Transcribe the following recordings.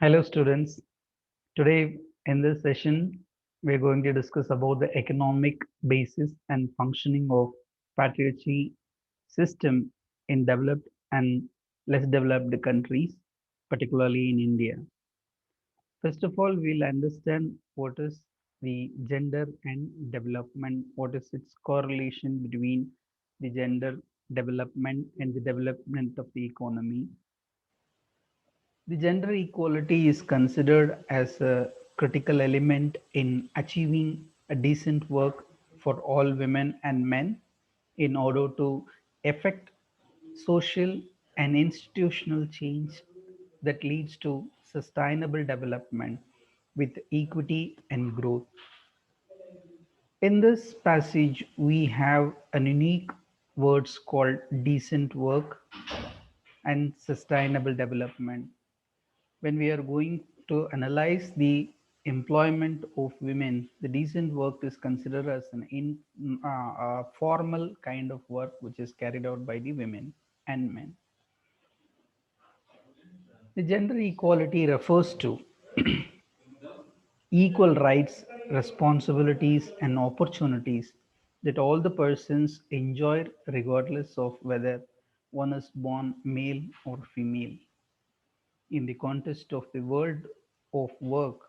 Hello students. Today in this session we are going to discuss about the economic basis and functioning of patriarchy system in developed and less developed countries, particularly in India. First of all, we'll understand what is the gender and development, what is its correlation between the gender development and the development of the economy. The gender equality is considered as a critical element in achieving a decent work for all women and men in order to effect social and institutional change that leads to sustainable development with equity and growth. In this passage, we have an unique words called decent work and sustainable development. When we are going to analyze the employment of women, the decent work is considered as an formal kind of work which is carried out by the women and men. The gender equality refers to equal rights, responsibilities, and opportunities that all the persons enjoy regardless of whether one is born male or female. In the context of the world of work,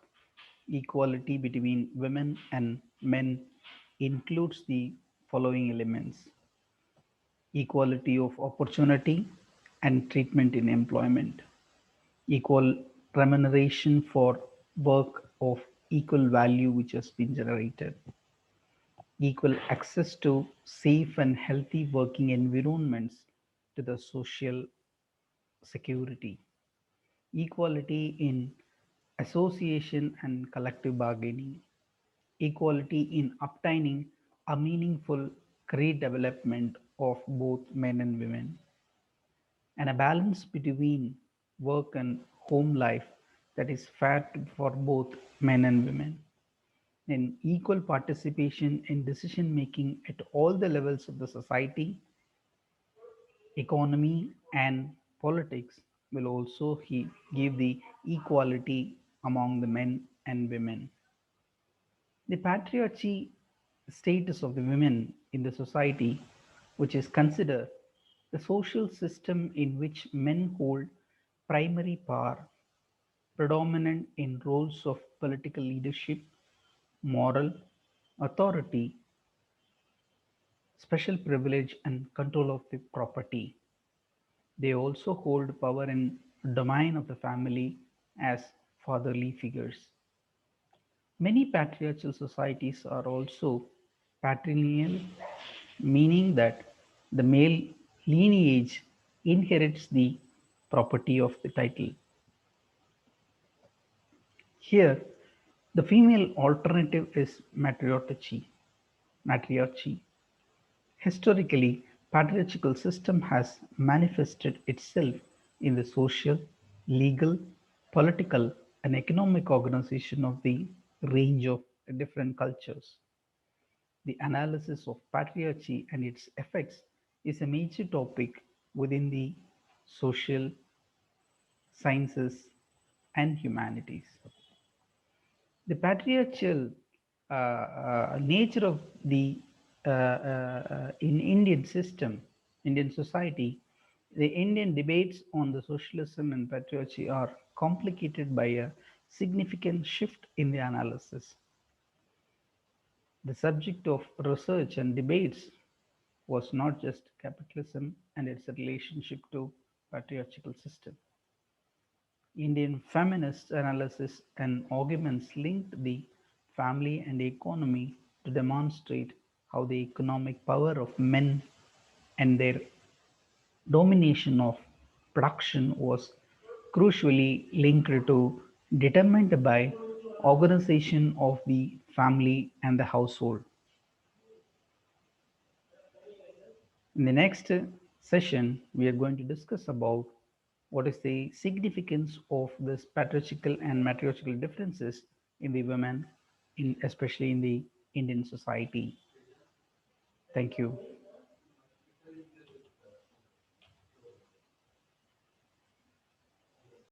equality between women and men includes the following elements: equality of opportunity and treatment in employment, equal remuneration for work of equal value which has been generated, equal access to safe and healthy working environments to the social security, equality in association and collective bargaining, equality in obtaining a meaningful career development of both men and women, and a balance between work and home life that is fair for both men and women, and equal participation in decision making at all the levels of the society, economy, and politics will also give the equality among the men and women. The patriarchy status of the women in the society, which is considered the social system in which men hold primary power, predominant in roles of political leadership, moral authority, special privilege, and control of the property. They also hold power in domain of the family as fatherly figures. Many patriarchal societies are also patrilineal, meaning that the male lineage inherits the property of the title. Here, the female alternative is matriarchy. Matriarchy. Historically, patriarchal system has manifested itself in the social, legal, political, and economic organization of the range of different cultures. The analysis of patriarchy and its effects is a major topic within the social sciences and humanities. The patriarchal nature of the in Indian system, Indian society, the Indian debates on the socialism and patriarchy are complicated by a significant shift in the analysis. The subject of research and debates was not just capitalism and its relationship to patriarchal system. Indian feminist analysis and arguments linked the family and economy to demonstrate how the economic power of men and their domination of production was crucially linked to determined by organization of the family and the household. In the next session, we are going to discuss about what is the significance of this patriarchal and matriarchal differences in the women, in especially in the Indian society. Thank you.